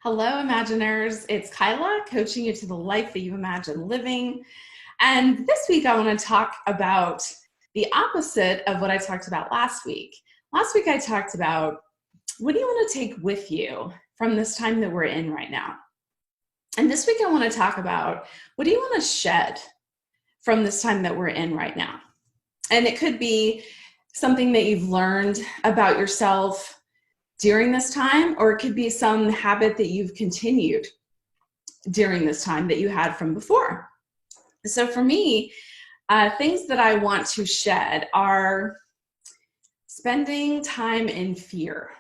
Hello, Imaginers. It's Kyla, coaching you to the life that you imagine living. And this week, I want to talk about the opposite of what I talked about last week. Last week, I talked about what do you want to take with you from this time that we're in right now? And this week, I want to talk about what do you want to shed from this time that we're in right now? And it could be something that you've learned about yourself during this time, or it could be some habit that you've continued during this time that you had from before. So for me, things that I want to shed are spending time in fear.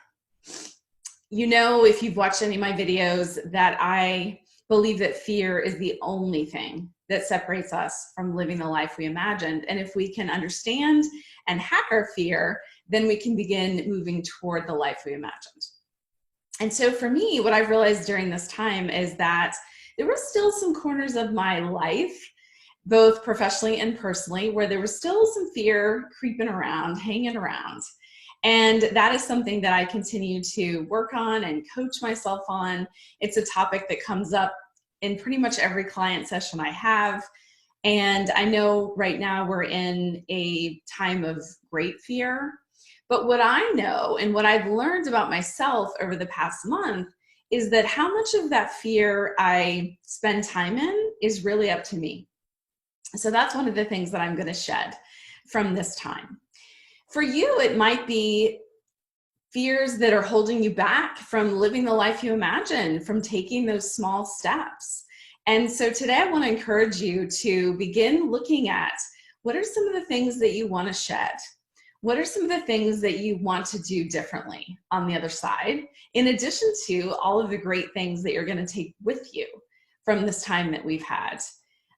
You know, if you've watched any of my videos, that I believe that fear is the only thing that separates us from living the life we imagined. And if we can understand and hack our fear, then we can begin moving toward the life we imagined. And so for me, what I've realized during this time is that there were still some corners of my life, both professionally and personally, where there was still some fear creeping around, hanging around. And that is something that I continue to work on and coach myself on. It's a topic that comes up in pretty much every client session I have. And I know right now we're in a time of great fear. But what I know and what I've learned about myself over the past month is that how much of that fear I spend time in is really up to me. So that's one of the things that I'm going to shed from this time. For you, it might be fears that are holding you back from living the life you imagine, from taking those small steps. And so today I want to encourage you to begin looking at what are some of the things that you want to shed? What are some of the things that you want to do differently on the other side, in addition to all of the great things that you're going to take with you from this time that we've had?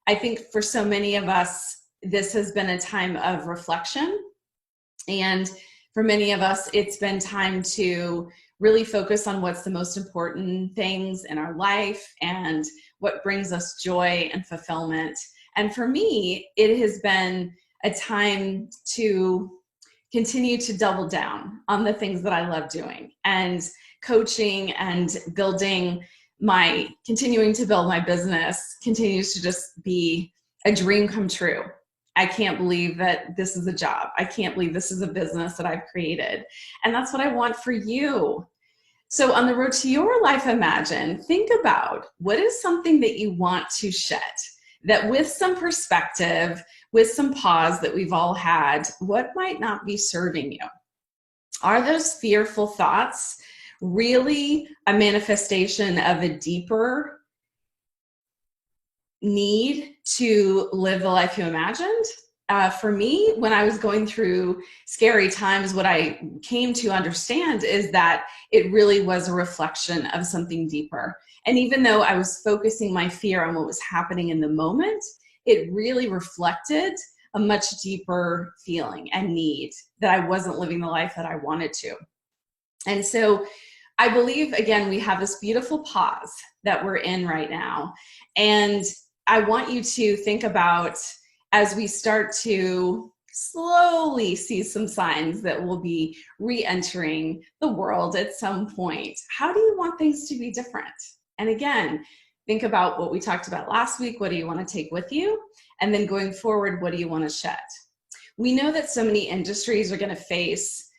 I think for so many of us, this has been a time of reflection. And for many of us, it's been time to really focus on what's the most important things in our life and what brings us joy and fulfillment. And for me, it has been a time to continue to double down on the things that I love doing, and coaching and continuing to build my business continues to just be a dream come true. I can't believe that this is a job. I can't believe this is a business that I've created. And that's what I want for you. So on the road to your life imagine, think about what is something that you want to shed, that with some perspective, with some pause that we've all had, what might not be serving you? Are those fearful thoughts really a manifestation of a deeper need to live the life you imagined? For me, when I was going through scary times, what I came to understand is that it really was a reflection of something deeper. And even though I was focusing my fear on what was happening in the moment, it really reflected a much deeper feeling and need that I wasn't living the life that I wanted to. And so I believe, again, we have this beautiful pause that we're in right now. And I want you to think about, as we start to slowly see some signs that we'll be re-entering the world at some point, how do you want things to be different? And again, think about what we talked about last week. What do you want to take with you? And then going forward, what do you want to shed? We know that so many industries are going to face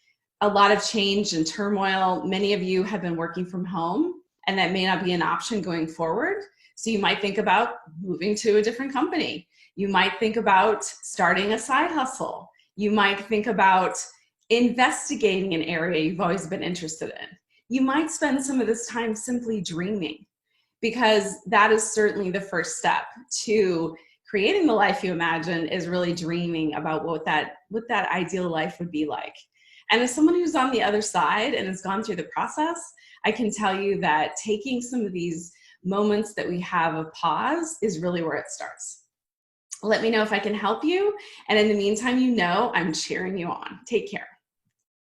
a lot of change and turmoil. Many of you have been working from home, and that may not be an option going forward. So you might think about moving to a different company. You might think about starting a side hustle. You might think about investigating an area you've always been interested in. You might spend some of this time simply dreaming, because that is certainly the first step to creating the life you imagine, is really dreaming about what that ideal life would be like. And as someone who's on the other side and has gone through the process, I can tell you that taking some of these moments that we have of pause is really where it starts. Let me know if I can help you. And in the meantime, I'm cheering you on. Take care.